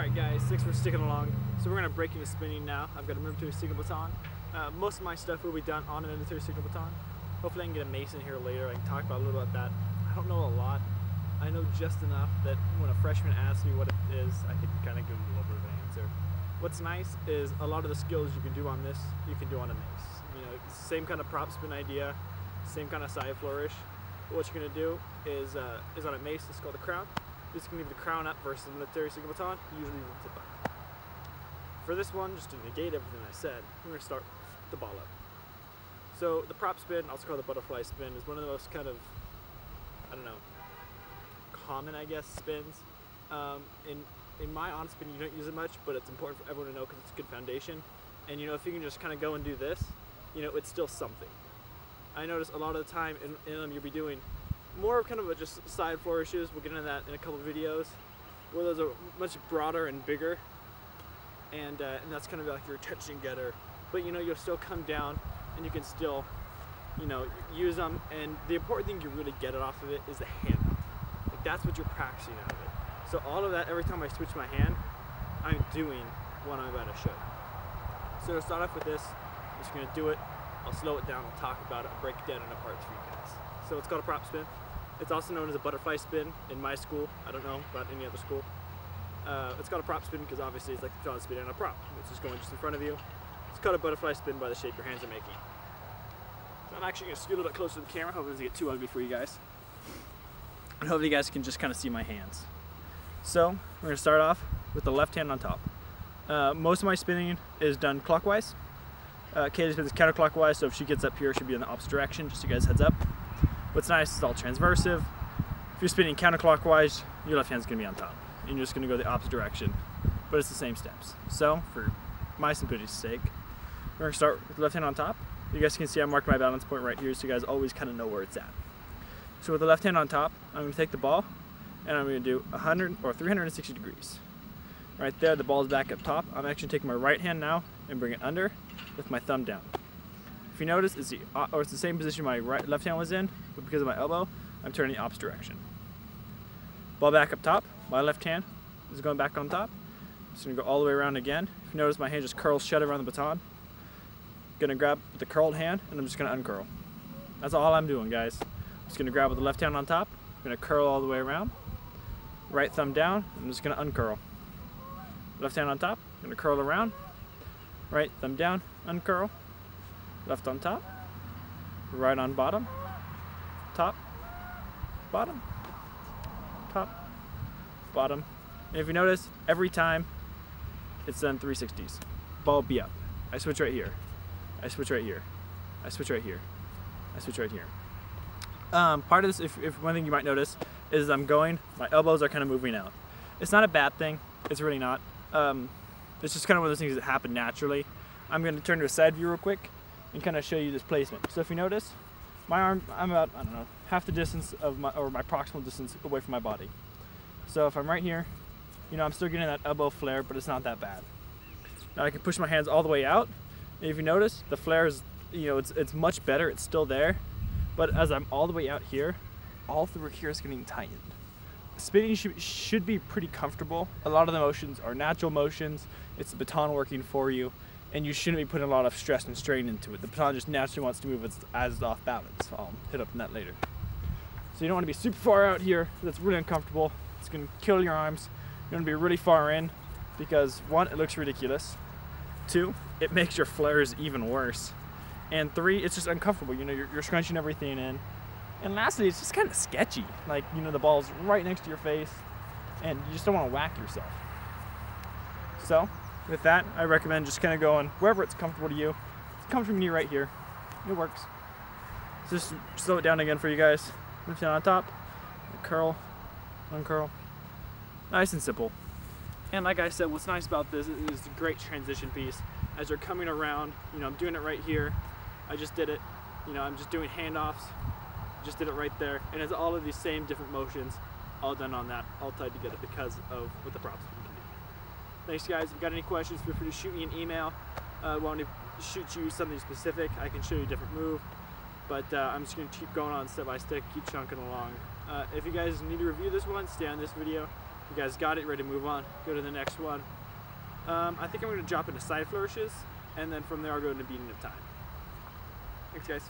Alright guys, thanks for sticking along. So we're going to break into spinning now. I've got a military signal baton. Most of my stuff will be done on a military signal baton. Hopefully I can get a mason here later. I can talk about a little about that. I don't know a lot. I know just enough that when a freshman asks me what it is, I can kind of give them a little bit of an answer. What's nice is a lot of the skills you can do on this, you can do on a mace. You know, same kind of prop spin idea, same kind of side flourish. But what you're going to do is on a mace, it's called the crown. You're just going to leave the crown up versus the military signal baton, usually leave the tip up. For this one, just to negate everything I said, we're going to start the ball up. So the prop spin, also called the butterfly spin, is one of the most kind of, I don't know, common, I guess, spins. In my on spin, you don't use it much, but it's important for everyone to know because it's a good foundation. And you know, if you can just kind of go and do this, you know, it's still something. I notice a lot of the time in them you'll be doing more of kind of just side flourishes. We'll get into that in a couple of videos, where those are much broader and bigger, and that's kind of like your attention getter. But you know, you'll still come down and you can still, you know, use them. And the important thing you really get it off of it is the hand up. Like that's what you're practicing out of it. So all of that, every time I switch my hand, I'm doing what I'm about to show you. So to start off with this, I'm just going to do it. I'll slow it down, I'll talk about it, I'll break it down into parts for you guys. So it's called a prop spin. It's also known as a butterfly spin in my school. I don't know about any other school. It's called a prop spin because obviously it's like the spin on a prop. It's just going just in front of you. It's called a butterfly spin by the shape your hands are making. So I'm actually going to scoot a little bit closer to the camera. Hopefully it doesn't get too ugly for you guys. And hopefully you guys can just kind of see my hands. So we're going to start off with the left hand on top. Most of my spinning is done clockwise. KayLeigh spins counterclockwise, so if she gets up here, she'll be in the opposite direction, just so you guys heads up. What's nice is it's all transversive. If you're spinning counterclockwise, your left hand's going to be on top. And you're just going to go the opposite direction, but it's the same steps. So for my simplicity's sake, we're going to start with the left hand on top. You guys can see I marked my balance point right here, so you guys always kind of know where it's at. So with the left hand on top, I'm going to take the ball, and I'm going to do 100 or 360 degrees. Right there, the ball's back up top. I'm actually taking my right hand now and bring it under with my thumb down. If you notice, it's the same position my left hand was in, but because of my elbow, I'm turning the opposite direction. Ball back up top. My left hand is going back on top. I'm just going to go all the way around again. If you notice, my hand just curls shut around the baton. Going to grab with the curled hand, and I'm just going to uncurl. That's all I'm doing, guys. I'm just going to grab with the left hand on top. I'm going to curl all the way around. Right thumb down. I'm just going to uncurl. Left hand on top. I'm going to curl around. Right thumb down. Uncurl. Left on top. Right on bottom. Top. Bottom. Top. Bottom. And if you notice, every time it's done 360s. Ball be up. I switch right here. I switch right here. I switch right here. I switch right here. Part of this, if one thing you might notice, is my elbows are kind of moving out. It's not a bad thing. It's really not. It's just kind of one of those things that happen naturally. I'm going to turn to a side view real quick and kind of show you this placement. So if you notice, my arm, I'm about, I don't know, half the distance of my proximal distance away from my body. So if I'm right here, you know, I'm still getting that elbow flare, but it's not that bad. Now I can push my hands all the way out. And if you notice, the flare is, you know, it's much better. It's still there. But as I'm all the way out here, all through here is getting tightened. Spinning should be pretty comfortable. A lot of the motions are natural motions. It's the baton working for you, and you shouldn't be putting a lot of stress and strain into it. The baton just naturally wants to move as it's off balance. I'll hit up on that later. So you don't want to be super far out here. That's really uncomfortable. It's going to kill your arms. You want to be really far in because 1, it looks ridiculous. 2, it makes your flares even worse. And 3, it's just uncomfortable. You know, you're scrunching everything in. And lastly, it's just kind of sketchy. Like, you know, the ball's right next to your face and you just don't want to whack yourself. So with that, I recommend just kind of going wherever it's comfortable to you. It's comfortable to me right here. It works. So just slow it down again for you guys. Lift it on top, curl, uncurl. Nice and simple. And like I said, what's nice about this is a great transition piece. As you're coming around, you know, I'm doing it right here. I just did it. You know, I'm just doing handoffs. Just did it right there, and it's all of these same different motions, all done on that, all tied together because of what the props can do. Thanks guys. If you've got any questions, feel free to shoot me an email. Want to shoot you something specific, I can show you a different move, but I'm just going to keep going on step by step, keep chunking along. If you guys need to review this one, stay on this video. You guys got it, ready to move on, go to the next one. I think I'm going to drop into side flourishes, and then from there I'll go into beating of time. Thanks guys.